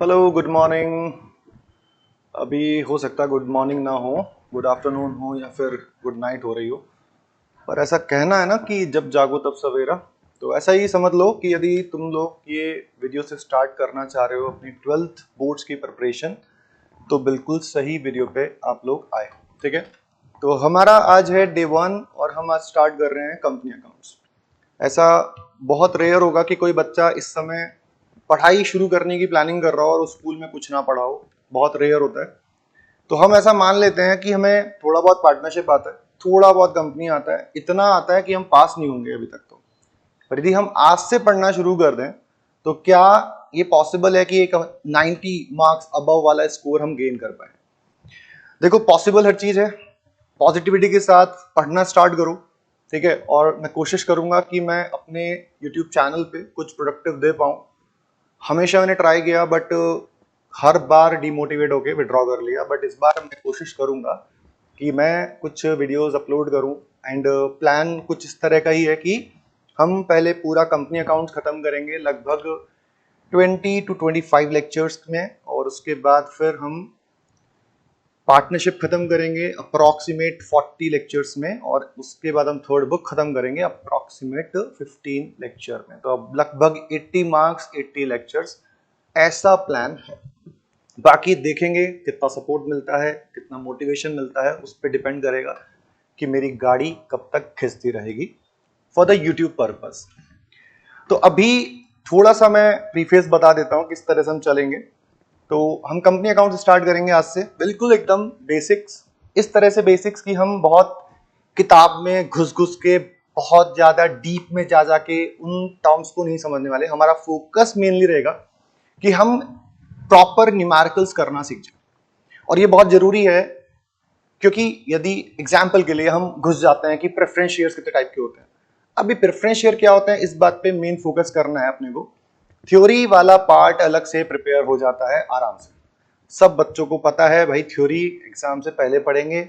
Hello, good morning. अभी हो सकता है गुड मॉर्निंग ना हो, गुड आफ्टरनून हो या फिर गुड नाइट हो रही हो। पर ऐसा कहना है ना कि जब जागो तब सवेरा। तो ऐसा ही समझ लो कि यदि तुम लोग ये वीडियो से स्टार्ट करना चाह रहे हो अपनी 12th बोर्ड्स की प्रिपरेशन, तो बिल्कुल सही वीडियो पे आप लोग आए हो। ठीक है, तो हमारा आज है डे 1 और हम आज स्टार्ट कर रहे हैं कंपनी अकाउंट्स। ऐसा बहुत रेयर होगा कि कोई बच्चा इस समय पढ़ाई शुरू करने की प्लानिंग कर रहा हो और उस स्कूल में कुछ ना पढ़ा हो। बहुत रेयर होता है। तो हम ऐसा मान लेते हैं कि हमें थोड़ा बहुत पार्टनरशिप आता है, थोड़ा बहुत कंपनी आता है, इतना आता है कि हम पास नहीं होंगे अभी तक। तो पर यदि हम आज से पढ़ना शुरू कर दें तो क्या ये पॉसिबल है कि एक 90 मार्क्स अबव वाला स्कोर हम गेन कर पाए? देखो, पॉसिबल हर चीज है। पॉजिटिविटी के साथ पढ़ना स्टार्ट करो। ठीक है, और मैं कोशिश करूंगा कि मैं अपने यूट्यूब चैनल पे कुछ प्रोडक्टिव दे पाऊँ। हमेशा मैंने ट्राई किया बट हर बार डिमोटिवेट होके विड्रॉ कर लिया। बट इस बार मैं कोशिश करूंगा कि मैं कुछ वीडियोस अपलोड करूं। एंड प्लान कुछ इस तरह का ही है कि हम पहले पूरा कंपनी अकाउंट खत्म करेंगे लगभग 20 to 25 लेक्चर्स में, और उसके बाद फिर हम पार्टनरशिप खत्म करेंगे अप्रॉक्सीमेट 40 लेक्चर्स में, और उसके बाद हम थर्ड बुक खत्म करेंगे अप्रॉक्सीमेट 15 लेक्चर में। तो अब लगभग 80 मार्क्स 80 लेक्चर्स, ऐसा प्लान है। बाकी देखेंगे कितना सपोर्ट मिलता है, कितना मोटिवेशन मिलता है, उस पर डिपेंड करेगा कि मेरी गाड़ी कब तक खिंचती रहेगी फॉर द यूट्यूब पर्पस। तो अभी थोड़ा सा मैं प्रीफेस बता देता हूँ किस तरह से हम चलेंगे। तो हम कंपनी अकाउंट स्टार्ट करेंगे आज से, बिल्कुल एकदम बेसिक्स। इस तरह से बेसिक्स कि हम बहुत किताब में घुस घुस के, बहुत ज्यादा डीप में जा जाके उन टर्म्स को नहीं समझने वाले। हमारा फोकस मेनली रहेगा कि हम प्रॉपर न्यूमेरिकल्स करना सीख जाए। और ये बहुत जरूरी है, क्योंकि यदि एग्जाम्पल के लिए हम घुस जाते हैं कि प्रेफरेंस शेयर्स कितने टाइप के होते हैं। अभी प्रेफरेंस शेयर क्या होते हैं, इस बात पे मेन फोकस करना है अपने को। थ्योरी वाला पार्ट अलग से प्रिपेयर हो जाता है आराम से। सब बच्चों को पता है भाई, थ्योरी एग्जाम से पहले पढ़ेंगे,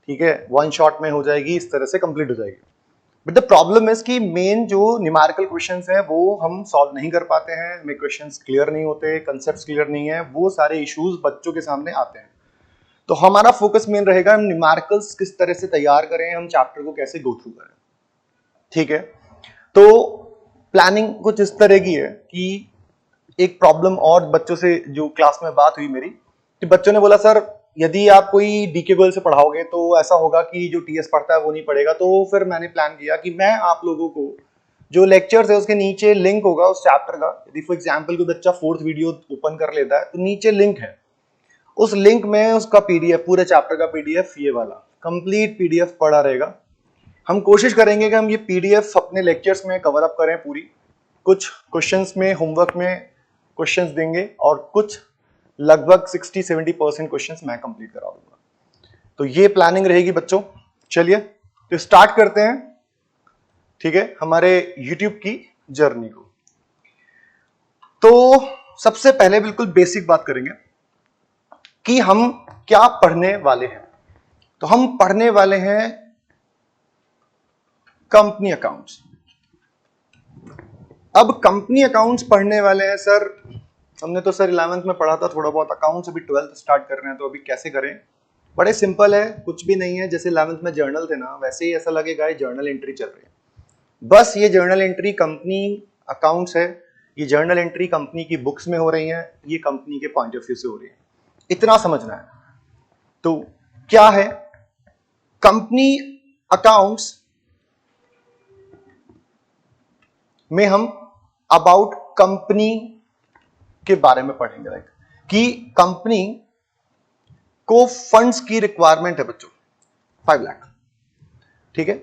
ठीक है, वन शॉट में हो जाएगी, इस तरह से कंप्लीट हो जाएगी। बट द प्रॉब्लम इज कि मेन जो न्यूमेरिकल क्वेश्चंस हैं वो हम सॉल्व नहीं कर पाते हैं, हमें क्वेश्चंस क्लियर नहीं होते, कंसेप्ट्स क्लियर नहीं है, वो सारे इश्यूज बच्चों के सामने आते हैं। तो हमारा फोकस मेन रहेगा हम न्यूमेरिकल्स किस तरह से तैयार करें, हम चैप्टर को कैसे गो थ्रू करें। ठीक है, तो प्लानिंग कुछ इस तरह की है कि एक प्रॉब्लम और बच्चों से जो क्लास में बात हुई मेरी, कि बच्चों ने बोला सर यदि आप कोई डीके गोयल से पढ़ाओगे तो ऐसा होगा कि जो टीएस पढ़ता है वो नहीं पढ़ेगा। तो फिर मैंने प्लान किया कि मैं आप लोगों को जो लेक्चर्स है उसके नीचे लिंक होगा उस चैप्टर का। यदि फॉर एग्जांपल कोई बच्चा 4th वीडियो ओपन कर लेता है तो नीचे लिंक है, उस लिंक में उसका पीडीएफ, पूरे चैप्टर का पीडीएफ, ये वाला कंप्लीट पीडीएफ पड़ा रहेगा। हम कोशिश करेंगे कि हम ये पीडीएफ अपने लेक्चर्स में कवर अप करें पूरी। कुछ क्वेश्चंस में, होमवर्क में क्वेश्चंस देंगे, और कुछ लगभग 60-70% क्वेश्चंस मैं कंप्लीट करा दूंगा। तो ये प्लानिंग रहेगी बच्चों। चलिए तो स्टार्ट करते हैं, ठीक है, हमारे यूट्यूब की जर्नी को। तो सबसे पहले बिल्कुल बेसिक बात करेंगे कि हम क्या पढ़ने वाले हैं। तो हम पढ़ने वाले हैं कंपनी अकाउंट्स। अब कंपनी अकाउंट्स पढ़ने वाले हैं सर, हमने तो सर 11th में पढ़ा था थोड़ा बहुत अकाउंट्स, अभी 12th स्टार्ट कर रहे हैं तो अभी कैसे करें। बड़े सिंपल है, कुछ भी नहीं है। जैसे 11th में जर्नल थे ना, वैसे ही ऐसा लगेगा ये जर्नल एंट्री चल रही है। बस ये जर्नल एंट्री कंपनी अकाउंट्स है, ये जर्नल एंट्री कंपनी की बुक्स में हो रही है, ये कंपनी के पॉइंट ऑफ व्यू से हो रही है, इतना समझना है। तो क्या है कंपनी अकाउंट्स में, हम अबाउट कंपनी के बारे में पढ़ेंगे। लाइक कि कंपनी को फंड्स की रिक्वायरमेंट है बच्चों 5 लाख, ठीक है,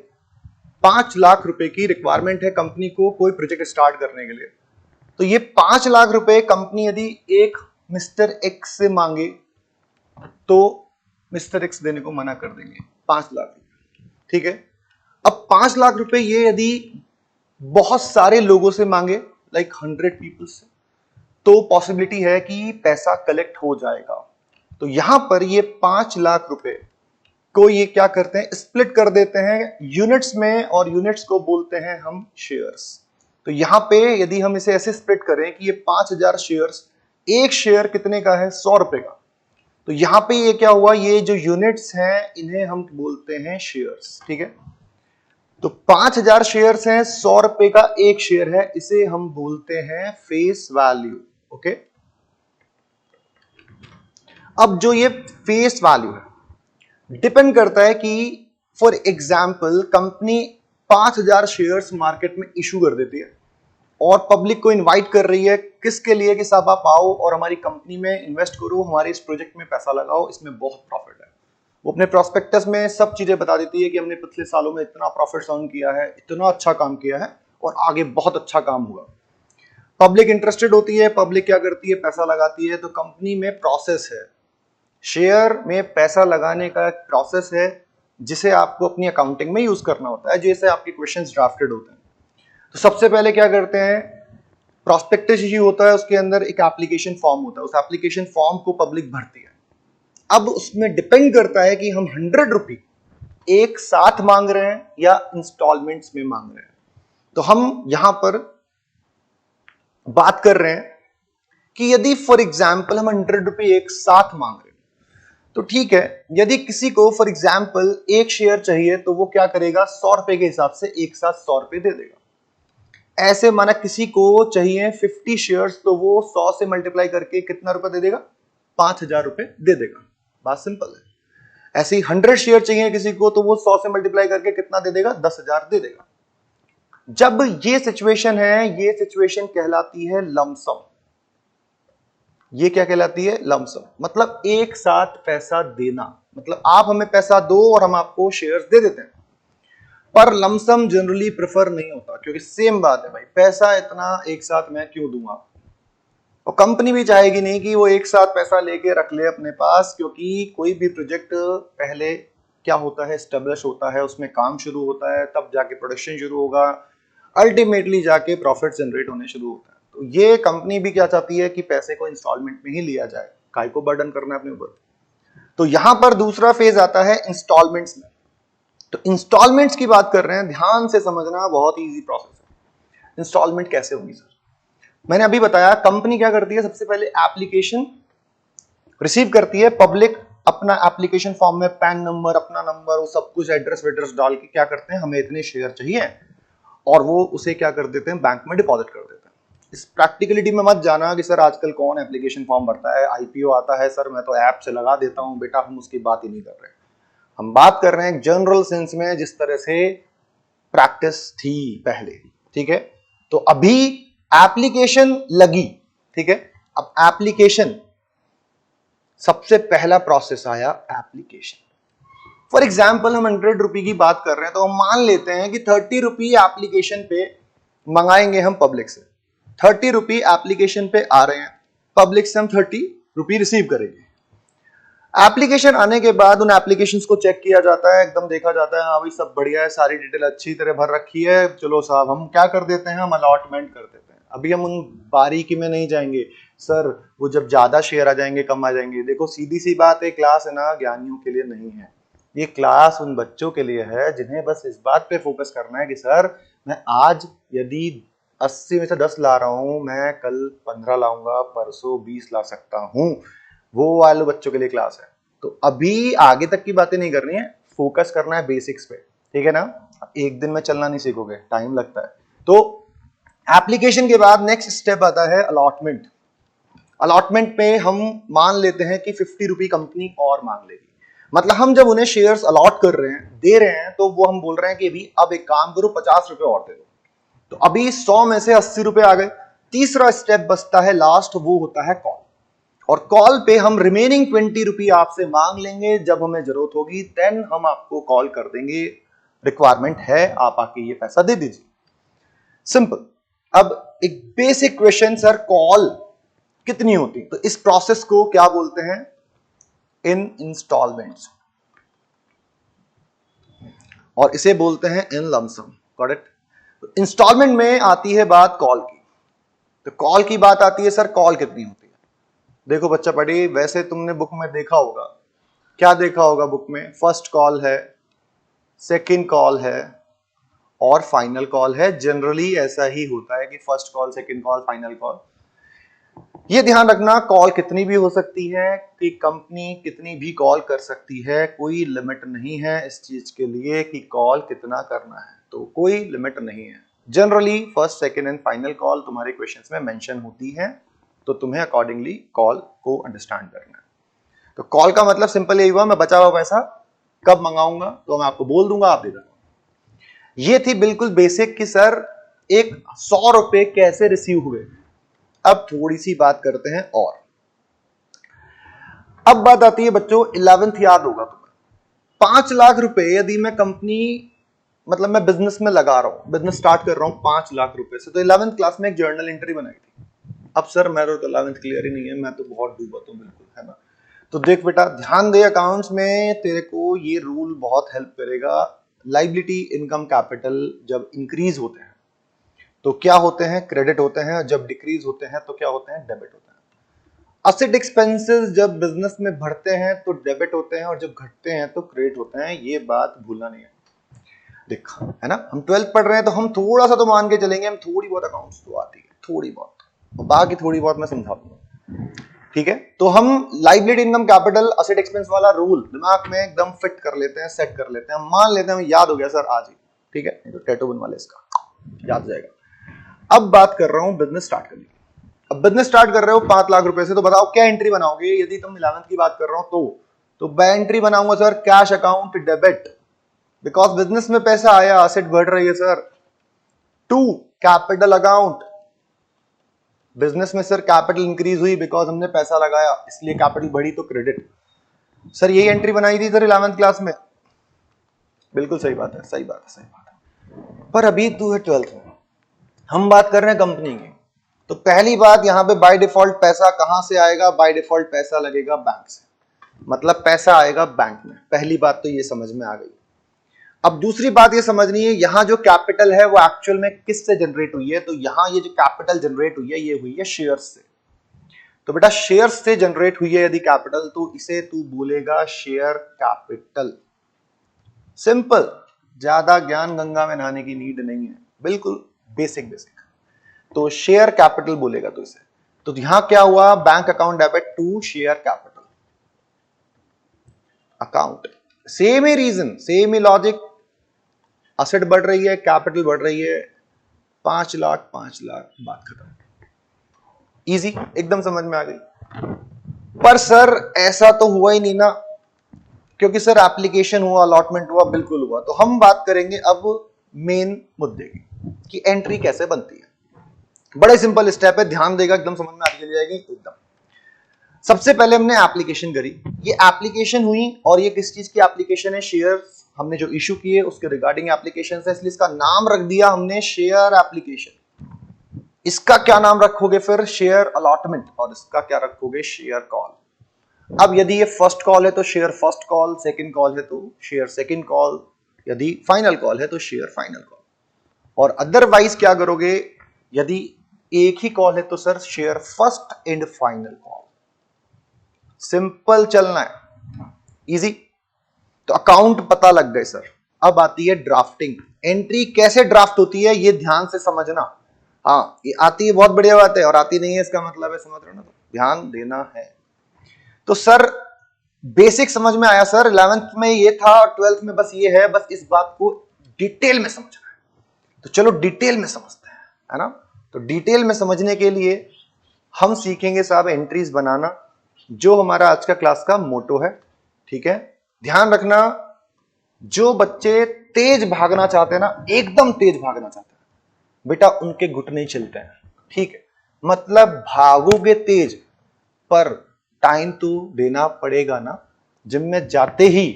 5 लाख रुपए की रिक्वायरमेंट है कंपनी को कोई प्रोजेक्ट स्टार्ट करने के लिए। तो ये 5 लाख रुपए कंपनी यदि एक मिस्टर एक्स से मांगे तो मिस्टर एक्स देने को मना कर देंगे 5 लाख रुपए, ठीक है। अब 5 लाख रुपए ये यदि बहुत सारे लोगों से मांगे, लाइक 100 पीपल से, तो पॉसिबिलिटी है कि पैसा कलेक्ट हो जाएगा। तो यहां पर ये 5 लाख रुपए को ये क्या करते हैं, स्प्लिट कर देते हैं यूनिट्स में, और यूनिट्स को बोलते हैं हम शेयर्स। तो यहां पे यदि हम इसे ऐसे स्प्लिट करें कि ये 5000 शेयर्स एक शेयर कितने का है? 100 रुपए का। तो यहां पे ये क्या हुआ, ये जो यूनिट्स हैं इन्हें हम बोलते हैं शेयर्स, ठीक है। तो 5000 शेयर्स हैं, 100 रुपए का एक शेयर है, इसे हम बोलते हैं फेस वैल्यू। ओके, अब जो ये फेस वैल्यू है डिपेंड करता है कि for example company 5000 shares market में इशू कर देती है और पब्लिक को इनवाइट कर रही है, किसके लिए कि साहब आप आओ और हमारी कंपनी में इन्वेस्ट करो, हमारे इस प्रोजेक्ट में पैसा लगाओ, इसमें बहुत प्रॉफिट है। वो अपने प्रोस्पेक्टस में सब चीजें बता देती है कि हमने पिछले सालों में इतना प्रॉफिट अर्न किया है, इतना अच्छा काम किया है और आगे बहुत अच्छा काम होगा। पब्लिक इंटरेस्टेड होती है, पब्लिक क्या करती है, पैसा लगाती है। तो कंपनी में प्रोसेस है, शेयर में पैसा लगाने का एक प्रोसेस है जिसे आपको अपनी अकाउंटिंग में यूज करना होता है, जैसे आपके क्वेश्चंस ड्राफ्टेड होते हैं। तो सबसे पहले क्या करते हैं, प्रोस्पेक्टस इश्यू होता है, उसके अंदर एक एप्लीकेशन फॉर्म होता है, उस एप्लीकेशन फॉर्म को पब्लिक भरती है। अब उसमें डिपेंड करता है कि हम 100 रुपये एक साथ मांग रहे हैं या इंस्टॉलमेंट्स में मांग रहे हैं। तो हम यहां पर बात कर रहे हैं कि यदि फॉर एग्जाम्पल हम 100 रुपये एक साथ मांग रहे हैं तो ठीक है। यदि किसी को फॉर एग्जाम्पल एक शेयर चाहिए तो वो क्या करेगा, 100 रुपए के हिसाब से एक साथ 100 रुपए दे देगा। ऐसे माना किसी को चाहिए 50 शेयर्स तो वो 100 से मल्टीप्लाई करके कितना रुपए दे देगा, 5000 रुपए दे देगा। बात सिंपल है। ऐसे ही 100 शेयर चाहिए किसी को तो वो 100 से मल्टीप्लाई करके कितना दे देगा, 10,000 दे देगा। जब ये सिचुएशन है, ये सिचुएशन कहलाती है लमसम। ये क्या कहलाती है, लमसम। मतलब एक साथ पैसा देना, मतलब आप हमें पैसा दो और हम आपको शेयर्स दे देते हैं। पर लमसम जनरली प्रेफर नहीं होता, क्योंकि सेम बात है भाई, पैसा इतना एक साथ मैं क्यों दूंगा। और कंपनी भी चाहेगी नहीं कि वो एक साथ पैसा लेके रख ले अपने पास, क्योंकि कोई भी प्रोजेक्ट पहले क्या होता है, एस्टेब्लिश होता है, उसमें काम शुरू होता है, तब जाके प्रोडक्शन शुरू होगा, अल्टीमेटली जाके प्रॉफिट जनरेट होने शुरू होता है। तो ये कंपनी भी क्या चाहती है कि पैसे को इंस्टॉलमेंट में ही लिया जाए, काय को बर्डन करना है अपने ऊपर। तो यहां पर दूसरा फेज आता है इंस्टॉलमेंट्स में। तो इंस्टॉलमेंट्स की बात कर रहे हैं, ध्यान से समझना, बहुत इजी प्रोसेस है। इंस्टॉलमेंट कैसे होगी सर, मैंने अभी बताया, कंपनी क्या करती है, सबसे पहले एप्लीकेशन रिसीव करती है, पब्लिक अपना एप्लीकेशन फॉर्म में पैन नंबर, अपना नंबर, वो सब कुछ एड्रेस वेड्रेस डाल के क्या करते हैं, हमें इतने शेयर चाहिए, और वो उसे क्या कर देते हैं, बैंक में डिपॉजिट कर देते हैं। इस प्रैक्टिकलिटी में मत जाना कि सर आजकल कौन एप्लीकेशन फॉर्म भरता है, आईपीओ आता है सर मैं तो ऐप से लगा देता हूं, बेटा हम उसकी बात ही नहीं कर रहे। हम बात कर रहे हैं जनरल सेंस में, जिस तरह से प्रैक्टिस थी पहले, ठीक है। तो अभी एप्लीकेशन लगी, ठीक है। अब एप्लीकेशन, सबसे पहला प्रोसेस आया एप्लीकेशन। फॉर एग्जाम्पल हम 100 रुपए की बात कर रहे हैं, तो हम मान लेते हैं कि 30 रुपये एप्लीकेशन पे मंगाएंगे हम पब्लिक से। 30 रुपये एप्लीकेशन पे आ रहे हैं, पब्लिक से हम 30 रुपये रिसीव करेंगे। एप्लीकेशन आने के बाद उन एप्लीकेशंस को चेक किया जाता है, एकदम देखा जाता है, हाँ भाई सब बढ़िया है, सारी डिटेल अच्छी तरह भर रखी है, चलो साहब हम क्या कर देते हैं, हम अलॉटमेंट कर देते हैं। अभी हम उन बारीकी में नहीं जाएंगे सर, वो जब ज्यादा शेयर आ जाएंगे, कम आ जाएंगे। देखो सीधी सी बात है, क्लास है ना ज्ञानियों के लिए नहीं है, ये क्लास उन बच्चों के लिए है जिन्हें बस इस बात पे फोकस करना है कि सर मैं आज यदि 80 में से 10 ला रहा हूं, मैं कल 15 लाऊंगा, परसों 20 ला सकता हूं। वो वाले बच्चों के लिए क्लास है। तो अभी आगे तक की बातें नहीं करनी है, फोकस करना है बेसिक्स पे, ठीक है ना। एक दिन में चलना नहीं सीखोगे, टाइम लगता है। तो एप्लीकेशन के बाद नेक्स्ट स्टेप आता है अलॉटमेंट। अलॉटमेंट पे हम मान लेते हैं कि 50 रुपये कंपनी और मांग लेगी। मतलब हम जब उन्हें शेयर्स अलॉट कर रहे हैं, दे रहे हैं, तो वो हम बोल रहे हैं कि अभी अब एक काम करो, 50 रुपए और दे दो। तो अभी 100 में से 80 रुपए आ गए। तीसरा स्टेप बचता है लास्ट, वो होता है कॉल। और कॉल पे हम रिमेनिंग 20 रुपये आपसे मांग लेंगे, जब हमें जरूरत होगी देन हम आपको कॉल कर देंगे, रिक्वायरमेंट है आप आके ये पैसा दे दीजिए। सिंपल। अब एक बेसिक क्वेश्चन, सर कॉल कितनी होती, तो इस प्रोसेस को क्या बोलते हैं, इन इंस्टॉलमेंट्स, और इसे बोलते हैं इन लमसम। करेक्ट। तो इंस्टॉलमेंट में आती है बात कॉल की। तो कॉल की बात आती है, सर कॉल कितनी होती है। देखो बच्चा पढ़ी, वैसे तुमने बुक में देखा होगा, क्या देखा होगा बुक में, फर्स्ट कॉल है, सेकंड कॉल है और फाइनल कॉल है। जनरली ऐसा ही होता है कि first call, second call, final call. ये ध्यान रखना, कॉल कितनी भी हो सकती है कि कंपनी कितनी भी कॉल कर सकती है, कोई लिमिट नहीं है इस चीज के लिए कि कॉल कितना करना है, तो कोई लिमिट नहीं है। Generally first, second and final call तुम्हारे क्वेश्चंस में मेंशन होती है, तो तुम्हें अकॉर्डिंगली कॉल को अंडरस्टैंड करना है। तो कॉल का मतलब सिंपल यही हुआ, मैं बचा हुआ पैसा कब मंगाऊंगा, तो मैं आपको बोल दूंगा, आप दे देना। ये थी बिल्कुल बेसिक कि सर एक 100 रुपए कैसे रिसीव हुए। अब थोड़ी सी बात करते हैं और अब बात आती है बच्चों 11th याद होगा तुम्हें, 5 लाख रुपए यदि मैं कंपनी मतलब मैं बिजनेस में लगा रहा हूं, बिजनेस स्टार्ट कर रहा हूं 5 लाख रुपए से, तो 11th क्लास में एक जर्नल एंट्री बनाई थी। अब सर मेरा तो 11th क्लियर ही नहीं है, मैं तो बहुत डूबा तो बिल्कुल, है ना। तो देख बेटा ध्यान दे, अकाउंट्स में तेरे को ये रूल बहुत हेल्प करेगा। लाइबिलिटी इनकम कैपिटल जब इंक्रीज होते हैं तो क्या होते हैं, क्रेडिट होते हैं, जब डिक्रीज होते हैं तो क्या होते हैं, डेबिट होते हैं। असेट एक्सपेंसेस जब बिजनेस में बढ़ते हैं तो डेबिट होते हैं, और जब घटते हैं तो क्रेडिट होते हैं। ये बात भूलना नहीं है। देख, है ना, हम 12th पढ़ रहे हैं तो हम थोड़ा सा तो मान के चलेंगे, हम थोड़ी बहुत अकाउंट्स तो आती है, थोड़ी बहुत, और बाकी थोड़ी बहुत मैं समझा दूंगा, ठीक है। तो हम liability income capital asset expense वाला रूल दिमाग में एकदम फिट कर लेते हैं, सेट कर लेते हैं, मान लेते हैं याद हो गया सर आज ही, ठीक है, तो टैटू बनवा ले इसका, याद हो जाएगा। अब बात कर रहा हूं बिजनेस स्टार्ट करने की। अब बिजनेस स्टार्ट कर रहे हो 5 लाख रुपए से, तो बताओ क्या एंट्री बनाओगे यदि तुम 11th की बात कर रहा हो तो मैं एंट्री बनाऊंगा sir cash account debit, because business में पैसा आया, असेट बढ़ रही है सर। 2 कैपिटल अकाउंट, बिजनेस में सर कैपिटल इंक्रीज हुई बिकॉज हमने पैसा लगाया, इसलिए कैपिटल बढ़ी तो क्रेडिट। सर यही एंट्री बनाई थी सर 11th क्लास में, बिल्कुल सही बात है, सही बात है, सही बात है। पर अभी तू है 12th में, हम बात कर रहे हैं कंपनी की। तो पहली बात यहां पे बाय डिफॉल्ट पैसा कहां से आएगा, बाय डिफॉल्ट पैसा लगेगा बैंक से, मतलब पैसा आएगा बैंक में। पहली बात तो ये समझ में आ गई। अब दूसरी बात ये समझनी है, यहां जो कैपिटल है वो एक्चुअल में किससे जनरेट हुई है, तो यहां ये जो कैपिटल जनरेट हुई है ये हुई है शेयर्स से। तो बेटा शेयर्स से जनरेट हुई है यदि कैपिटल, तो इसे तू बोलेगा शेयर कैपिटल। सिंपल, ज्यादा ज्ञान गंगा में नहाने की नीड नहीं है, बिल्कुल बेसिक बेसिक। तो शेयर कैपिटल बोलेगा तो इसे। तो यहां क्या हुआ, bank account debit to share capital account. Same ही रीजन, सेम ही लॉजिक, असेट बढ़ रही है, कैपिटल बढ़ रही है, 5 लाख 5 लाख, बात खत्म। इजी, एकदम समझ में आ गई। पर सर ऐसा तो हुआ ही नहीं ना, क्योंकि सर एप्लीकेशन हुआ, अलॉटमेंट हुआ, बिल्कुल हुआ। तो हम बात करेंगे अब मेन मुद्दे की कि एंट्री कैसे बनती है। बड़े सिंपल स्टेप है, ध्यान देगा, एकदम समझ में आ जाएगी एकदम। सबसे पहले हमने एप्लीकेशन करी, ये एप्लीकेशन हुई, और ये किस चीज की एप्लीकेशन है, शेयर्स हमने जो इशू किए उसके रिगार्डिंग एप्लीकेशन है, इसलिए इसका नाम रख दिया हमने शेयर एप्लीकेशन। इसका क्या नाम रखोगे फिर, शेयर अलॉटमेंट, और इसका क्या रखोगे, शेयर कॉल। अब यदि ये फर्स्ट कॉल है तो share first call, second call है तो शेयर सेकंड कॉल, यदि फाइनल कॉल है तो शेयर फाइनल कॉल। और अदरवाइज क्या करोगे, यदि एक ही कॉल है तो sir share first and final call. Simple चलना है, इजी। तो अकाउंट पता लग गए सर। अब आती है ड्राफ्टिंग। एंट्री कैसे ड्राफ्ट होती है ये ध्यान से समझना। हाँ ये आती है बहुत बढ़िया बात है, और आती नहीं है इसका मतलब है, समझ रहे हो ना, तो ध्यान देना है। तो सर बेसिक समझ में आया सर, 11th में ये था और 12th में बस ये है, बस इस बात को डिटेल में समझना है। तो चलो डिटेल में समझते हैं, है ना। तो डिटेल में समझने के लिए हम सीखेंगे साहब एंट्रीज बनाना, जो हमारा आज का क्लास का मोटो है, ठीक है। ध्यान रखना, जो बच्चे तेज भागना चाहते हैं ना, एकदम तेज भागना चाहते हैं बेटा, उनके घुटने चलते हैं, ठीक है। मतलब भागोगे तेज, पर टाइम तो देना पड़ेगा ना। जिम में जाते ही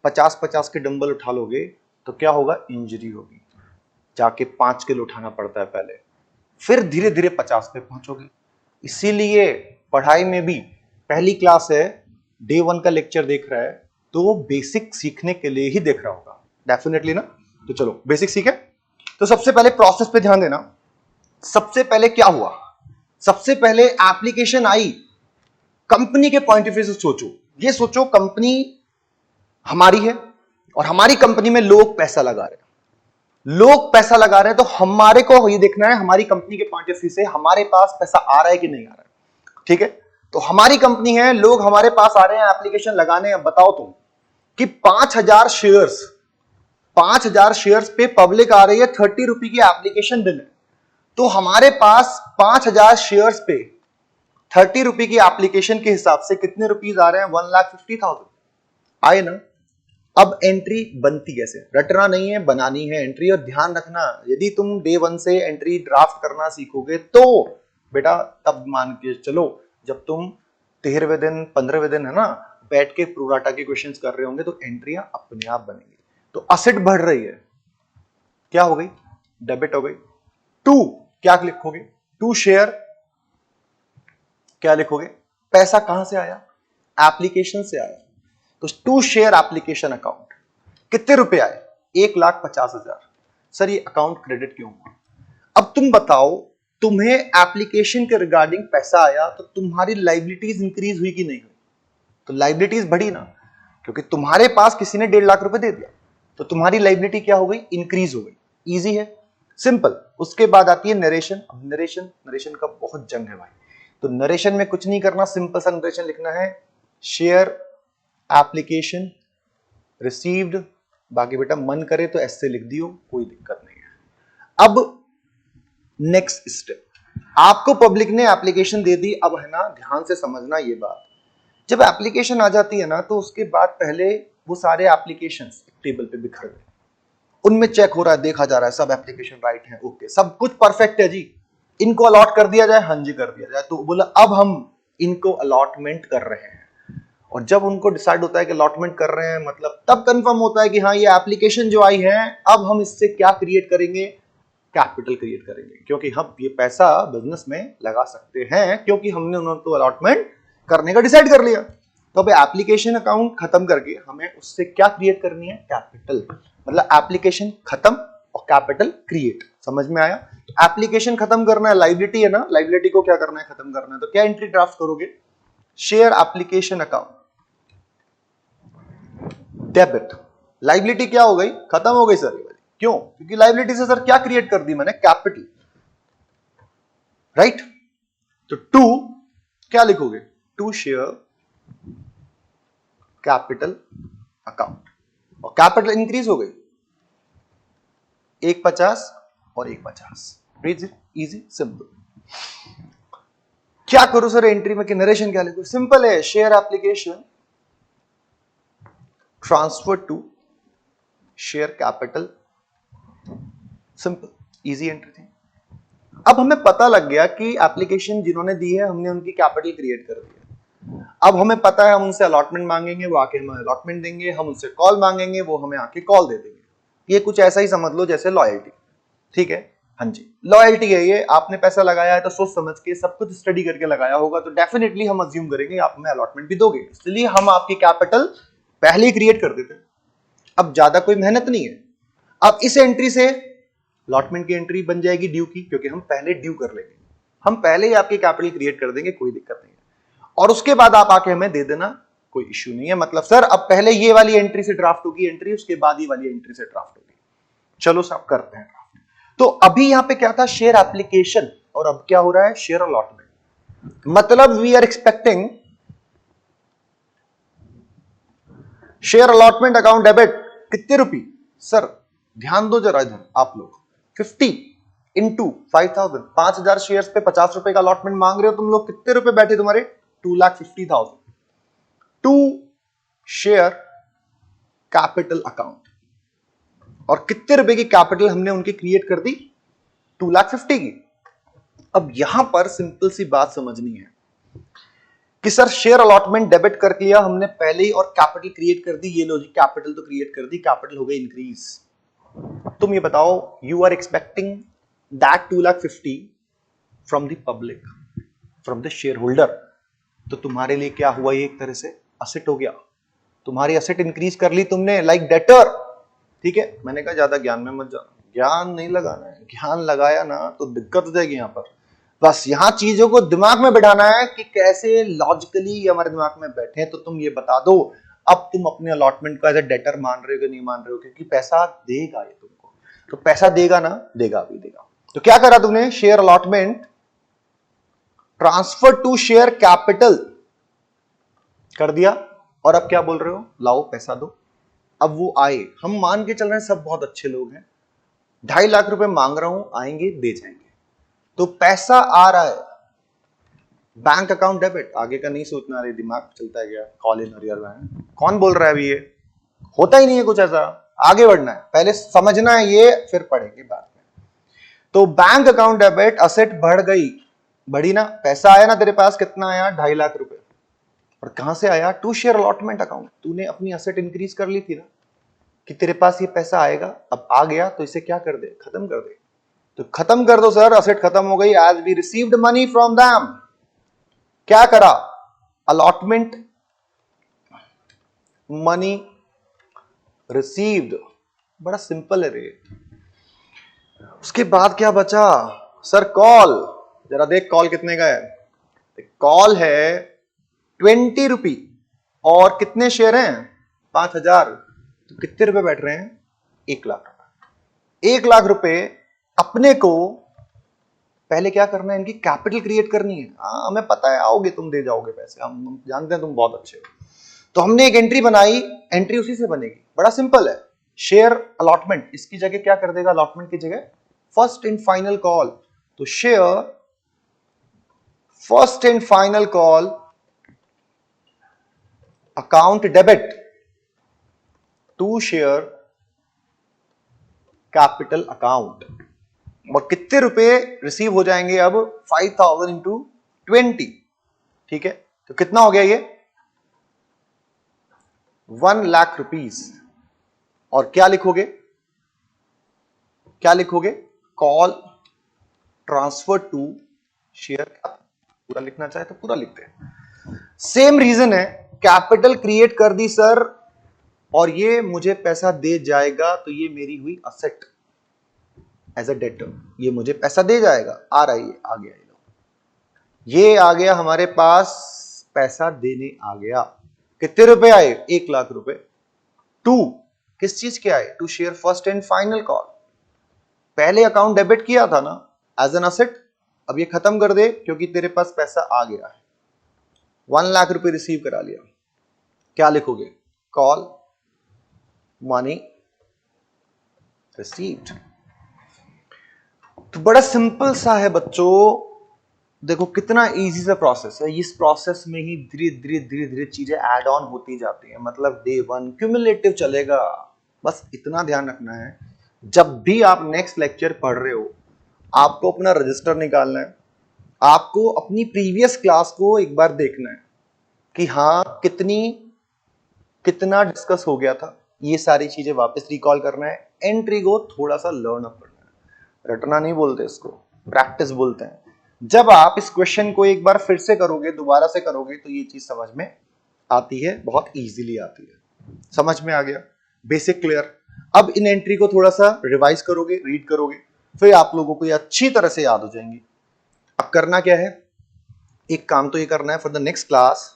50-50 के डंबल उठा लोगे तो क्या होगा, इंजरी होगी। जाके 5 किलो उठाना पड़ता है पहले, फिर धीरे धीरे 50 पे पहुंचोगे। इसीलिए पढ़ाई में भी पहली क्लास है, डे 1 का लेक्चर देख रहा है तो वो बेसिक सीखने के लिए ही देख रहा होगा, डेफिनेटली ना। तो चलो बेसिक सीखे। तो सबसे पहले प्रोसेस पे ध्यान देना। सबसे पहले क्या हुआ, सबसे पहले एप्लीकेशन आई। कंपनी के पॉइंट ऑफ व्यू से सोचो, ये सोचो कंपनी हमारी है और हमारी कंपनी में लोग पैसा लगा रहे हैं, लोग पैसा लगा रहे हैं, तो हमारे को ये देखना है हमारी कंपनी के पॉइंट ऑफ व्यू से हमारे पास पैसा आ रहा है कि नहीं आ रहा है। ठीक है, तो हमारी कंपनी है, लोग हमारे पास आ रहे हैं एप्लीकेशन लगाने। अब बताओ तुम कि 5,000 शेयर्स पे पब्लिक आ रही है, 30 रुपए की एप्लीकेशन देने। तो हमारे पास 5,000 शेयर्स पे 30 रुपए की एप्लीकेशन के हिसाब से कितने रुपीज आ रहे हैं? 1,50,000 आए ना। अब एंट्री बनती कैसे? रटना नहीं है, बनानी है एंट्री। और ध्यान रखना, यदि तुम डे 1 से एंट्री ड्राफ्ट करना सीखोगे तो बेटा तब मान के चलो, जब तुम 13वें दिन 15वें दिन है ना बैठ के प्रोराटा के क्वेश्चंस कर रहे होंगे तो एंट्रियां अपने आप बनेंगी। तो असेट बढ़ रही है, क्या हो गई? डेबिट हो गई। टू क्या लिखोगे? टू शेयर क्या लिखोगे? पैसा कहां से आया? एप्लीकेशन से आया। तो टू शेयर एप्लीकेशन अकाउंट कितने रुपए आए? 1,50,000। सर ये अकाउंट क्रेडिट क्यों हुआ? अब तुम बताओ, तुम्हें एप्लीकेशन के रिगार्डिंग पैसा आया तो तुम्हारी लाइबिलिटीज इंक्रीज हुई कि नहीं हुई? तो लाइबिलिटीज बढ़ी ना, क्योंकि तुम्हारे पास किसी ने 1.5 लाख रुपए दे दिया तो तुम्हारी लाइबिलिटी क्या हो गई? इंक्रीज हो गई। इजी है, सिंपल। उसके बाद आती है नरेशन। अब नरेशन का बहुत जंग है भाई। तो नरेशन में कुछ नहीं करना, सिंपल सा नरेशन लिखना है, शेयर एप्लीकेशन रिसीव्ड। बाकी बेटा मन करे तो ऐसे लिख दियो, कोई दिक्कत नहीं है। अब नेक्स्ट स्टेप, आपको पब्लिक ने एप्लीकेशन दे दी। अब है ना, ध्यान से समझना ये बात, जब एप्लीकेशन आ जाती है ना तो उसके बाद पहले वो सारे एप्लीकेशंस टेबल पे बिखर गए, उनमें चेक हो रहा है, देखा जा रहा है सब एप्लीकेशन राइट है, ओके, सब कुछ परफेक्ट है जी, इनको अलॉट कर दिया जाए। हाँ जी कर दिया जाए। तो बोला अब हम इनको अलॉटमेंट कर रहे हैं। और जब उनको डिसाइड होता है कि अलॉटमेंट कर रहे हैं, मतलब तब कंफर्म होता है कि हाँ ये एप्लीकेशन जो आई है, अब हम इससे क्या क्रिएट करेंगे? कैपिटल क्रिएट करेंगे, क्योंकि हम ये पैसा बिजनेस में लगा सकते हैं, क्योंकि हमने उनको अलॉटमेंट करने का डिसाइड कर लिया। तो अब एप्लीकेशन अकाउंट खत्म करके हमें उससे क्या क्रिएट करनी है? कैपिटल। मतलब एप्लीकेशन खत्म और कैपिटल क्रिएट। समझ में आया? तो एप्लीकेशन खत्म करना है, लाइबिलिटी है ना, लाइबिलिटी को क्या करना है? खत्म करना है। तो क्या एंट्री ड्राफ्ट करोगे? Share application account debit. Liability क्या हो गई? खत्म हो गई सर। क्यों? क्योंकि लाइबिलिटी से सर क्या क्रिएट कर दी मैंने? Capital, right. तो टू क्या लिखोगे? To share capital account. और कैपिटल इंक्रीज हो गई, 1,50 और 1,50। Easy simple. क्या करो सर एंट्री में? कि नरेशन क्या लिखो? सिंपल है, share application transfer to share capital. Simple easy entry थी। अब हमें पता लग गया कि एप्लीकेशन जिन्होंने दी है हमने उनकी कैपिटल क्रिएट कर दी है। अब हमें पता है हम उनसे अलॉटमेंट मांगेंगे, वो आके हमें अलॉटमेंट देंगे, हम उनसे कॉल मांगेंगे, वो हमें आके कॉल दे देंगे। ये कुछ ऐसा ही समझ लो जैसे लॉयल्टी। ठीक है, हाँ जी, लॉयल्टी है ये। आपने पैसा लगाया है तो सोच समझ के सब कुछ स्टडी करके लगाया होगा, तो डेफिनेटली हम अज्यूम करेंगे आप हमें अलॉटमेंट भी दोगे, इसलिए हम आपकी कैपिटल पहले ही क्रिएट कर देते। अब ज्यादा कोई मेहनत नहीं है। अब इस एंट्री से अलॉटमेंट की एंट्री बन जाएगी ड्यू की, क्योंकि हम पहले ड्यू कर लेंगे, हम पहले ही आपकी कैपिटल क्रिएट कर देंगे, कोई दिक्कत नहीं है। और उसके बाद आप आके हमें दे देना, कोई इश्यू नहीं है। मतलब सर अब पहले ये वाली एंट्री से ड्राफ्ट होगी एंट्री, उसके बाद ये वाली एंट्री से ड्राफ्ट होगी। चलो सब करते हैं ड्राफ्ट। तो अभी यहां पे क्या था? शेयर एप्लीकेशन, और अब क्या हो रहा है? Share allotment. मतलब we are expecting share allotment account debit कितने रुपए? सर ध्यान दो जरा इधर आप लोग, 50 इंटू 5,000, 5,000 शेयर्स पे 50 रुपए का अलॉटमेंट मांग रहे हो तुम लोग। कितने रुपए बैठे तुम्हारे? 2,50,000। To share capital account. और कितने रुपए की कैपिटल हमने उनकी क्रिएट कर दी? 2,50,000 की। अब यहां पर सिंपल सी बात समझनी है कि सर शेयर अलॉटमेंट डेबिट कर लिया हमने पहले ही, और कैपिटल क्रिएट कर दी। ये लो जी, कैपिटल तो क्रिएट कर दी, कैपिटल हो गई इंक्रीज। तुम ये बताओ, you are expecting that 2,50,000 from the public, from the shareholder. तो तुम्हारे लिए क्या हुआ? ये एक तरह से असेट हो गया, तुम्हारी असेट इंक्रीज कर ली तुमने, लाइक डेटर। ठीक है, मैंने कहा ज्यादा ज्ञान में मत जाओ, ज्ञान नहीं लगाना है। ज्ञान लगाया ना तो दिक्कत हो जाएगी यहां पर। बस यहां चीजों को दिमाग में बिठाना है कि कैसे लॉजिकली हमारे दिमाग में बैठे। तो तुम ये बता दो, अब तुम अपने अलॉटमेंट को एज ए डेटर मान रहे हो कि नहीं मान रहे हो? क्योंकि पैसा देगा ये तुमको, तो पैसा देगा ना, देगा भी देगा। तो क्या करा तुमने? Share allotment transfer to share capital कर दिया, और अब क्या बोल रहे हो, लाओ पैसा दो। अब वो आए, हम मान के चल रहे हैं सब बहुत अच्छे लोग हैं, 2.5 लाख रुपए मांग रहा हूं, आएंगे दे जाएंगे, तो पैसा आ रहा है, बैंक अकाउंट डेबिट, आगे का नहीं सोचना, अरे दिमाग चलता है क्या, कॉल इन और बैंक, कौन बोल रहा है अभी, ये होता ही नहीं है कुछ ऐसा, आगे बढ़ना है, पहले समझना है ये, फिर पढ़ेंगे बाद में। तो बैंक अकाउंट डेबिट, असेट बढ़ गई, बढ़ी ना, पैसा आया ना तेरे पास, कितना आया, 2.5 लाख रुपए, और कहां से आया, टू शेयर अलॉटमेंट अकाउंट, तूने अपनी असेट इंक्रीज कर ली थी ना, कि तेरे पास ये पैसा आएगा, अब आ गया तो इसे क्या कर दे, खत्म कर दे, तो खत्म कर दो सर, असेट खत्म हो गई, as we received money from them, क्या करा, अलॉटमेंट, मनी रिसीव्ड, बड़ा सिंपल है रे। उसके बाद क्या बचा सर, कॉल, जरा देख कॉल कितने का है, कॉल है 20 रुपी, और कितने शेयर हैं, 5,000, तो कितने रुपए बैठ रहे हैं, 1 लाख रुपए। 1 लाख रुपए अपने को पहले क्या करना है, इनकी कैपिटल क्रिएट करनी है। हाँ हमें पता है, आओगे तुम दे जाओगे पैसे, हम जानते हैं तुम बहुत अच्छे हो, तो हमने एक एंट्री बनाई, एंट्री उसी से बनेगी, बड़ा सिंपल है, शेयर अलॉटमेंट, इसकी जगह क्या कर देगा, अलॉटमेंट की जगह फर्स्ट एंड फाइनल कॉल, तो share first and final call account debit to share capital account, और कितने रुपए रिसीव हो जाएंगे अब, 5,000 इंटू 20, ठीक है, तो कितना हो गया ये, 1 लाख रुपीस, और क्या लिखोगे, क्या लिखोगे, कॉल ट्रांसफर टू शेयर, पूरा लिखना चाहे तो पूरा लिखते हैं, सेम रीजन है, कैपिटल क्रिएट कर दी सर, और ये मुझे पैसा दे जाएगा, तो ये मेरी हुई असेट एज अ डेटर, ये मुझे पैसा दे जाएगा, आ रहा है, आ गया, ये आ गया हमारे पास, पैसा देने आ गया, कितने रुपए आए, 1 लाख रुपए, टू किस चीज के आए, to share first and final call, पहले अकाउंट डेबिट किया था ना एज एन असेट, अब ये खत्म कर दे क्योंकि तेरे पास पैसा आ गया है, 1 लाख रुपए रिसीव करा लिया, क्या लिखोगे, कॉल मनी रिसीव्ड। तो बड़ा सिंपल सा है बच्चों, देखो कितना इजी सा प्रोसेस है, इस प्रोसेस में ही धीरे धीरे धीरे धीरे चीजें ऐड ऑन होती जाती हैं, मतलब डे 1 क्यूमुलेटिव चलेगा, बस इतना ध्यान रखना है, जब भी आप नेक्स्ट लेक्चर पढ़ रहे हो, आपको अपना रजिस्टर निकालना है, आपको अपनी प्रीवियस क्लास को एक बार देखना है कि हाँ कितना डिस्कस हो गया था, ये सारी चीजें वापस रिकॉल करना है, एंट्री को थोड़ा सा लर्न अप करना है, रटना नहीं बोलते इसको, प्रैक्टिस बोलते हैं। जब आप इस क्वेश्चन को एक बार फिर से करोगे, दोबारा से करोगे, तो ये चीज समझ में आती है, बहुत इजीली आती है, समझ में आ गया, बेसिक क्लियर। अब इन एंट्री को थोड़ा सा रिवाइज करोगे, रीड करोगे, फिर आप लोगों को ये अच्छी तरह से याद हो जाएंगी। अब करना क्या है, एक काम तो ये करना है फॉर द नेक्स्ट क्लास,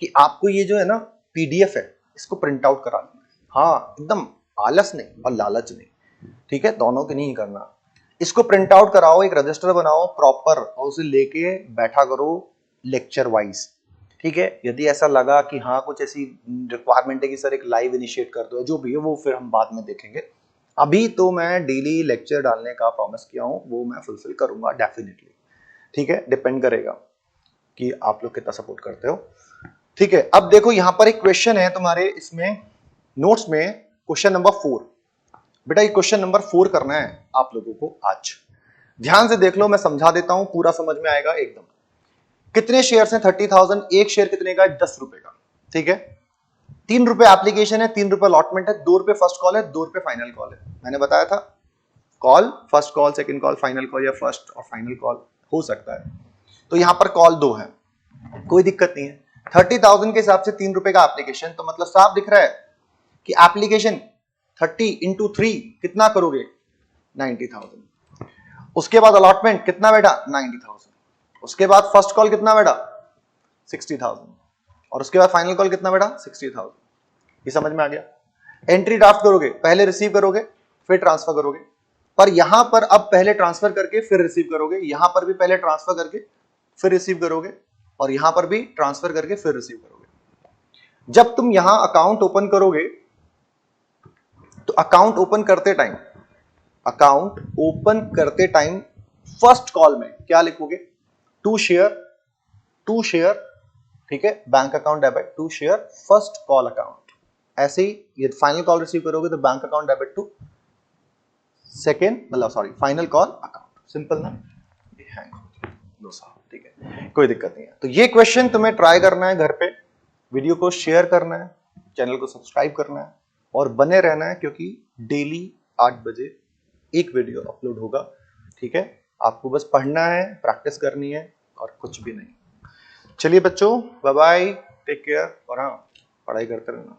कि आपको ये जो है ना पीडीएफ है, इसको प्रिंट आउट करा लेना है, हाँ एकदम आलस नहीं और लालच नहीं, ठीक है, दोनों के नहीं करना, इसको प्रिंट आउट कराओ, एक रजिस्टर बनाओ प्रॉपर, और उसे लेके बैठा करो लेक्चर वाइज, ठीक है। यदि ऐसा लगा कि हाँ कुछ ऐसी रिक्वायरमेंट है कि सर एक लाइव इनिशिएट कर दो, जो भी है वो फिर हम बाद में देखेंगे, अभी तो मैं डेली लेक्चर डालने का प्रॉमिस किया हूँ, वो मैं फुलफिल करूंगा डेफिनेटली, ठीक है, डिपेंड करेगा कि आप लोग कितना सपोर्ट करते हो, ठीक है। अब देखो यहां पर एक क्वेश्चन है तुम्हारे इसमें नोट्स में, क्वेश्चन नंबर 4, बेटा ये क्वेश्चन नंबर 4 करना है आप लोगों को आज, ध्यान से देख लो, मैं समझा देता हूं, पूरा समझ में आएगा एकदम। कितने शेयर्स हैं, 30,000, एक शेयर कितने का है, 10 रुपए का, ठीक है, 3 रुपए एप्लीकेशन है, 3 रुपए अलॉटमेंट है, 2 रुपए फर्स्ट कॉल है, 2 रुपए फाइनल कॉल है, मैंने बताया था, call first call, second call, final call, या फर्स्ट और फाइनल कॉल हो सकता है, तो यहां पर कॉल 2 है, कोई दिक्कत नहीं है, 30,000 के हिसाब से 3 रुपए का एप्लीकेशन, तो मतलब साफ दिख रहा है कि एप्लीकेशन 30 इंटू 3 कितना करोगे, 90,000, उसके बाद अलॉटमेंट कितना बेटा, 90,000, उसके बाद फर्स्ट कॉल कितना बेटा, 60,000, और उसके बाद फाइनल कॉल कितना बेटा, 60,000, ये समझ में आ गया। एंट्री ड्राफ्ट करोगे, पहले रिसीव करोगे फिर ट्रांसफर करोगे, पर यहां पर अब पहले ट्रांसफर करके फिर रिसीव करोगे, यहां पर भी पहले ट्रांसफर करके फिर रिसीव करोगे, और यहां पर भी ट्रांसफर करके फिर रिसीव करोगे। जब तुम यहां अकाउंट ओपन करोगे तो अकाउंट ओपन करते टाइम फर्स्ट कॉल में क्या लिखोगे? टू शेयर, ठीक है, bank account debit to share first call account. ऐसे ही ये फाइनल कॉल रिसीव करोगे तो bank account debit to second, मतलब sorry, final call account. Simple ना? ये हैंग नो साहब, ठीक है, कोई दिक्कत नहीं है। तो ये क्वेश्चन तुम्हें ट्राई करना है घर पे, वीडियो को शेयर करना है, चैनल को सब्सक्राइब करना है और बने रहना है, क्योंकि डेली 8 बजे एक वीडियो अपलोड होगा, ठीक है। आपको बस पढ़ना है, प्रैक्टिस करनी है और कुछ भी नहीं। चलिए बच्चों, बाय बाय, टेक केयर, और हाँ, पढ़ाई करते रहना।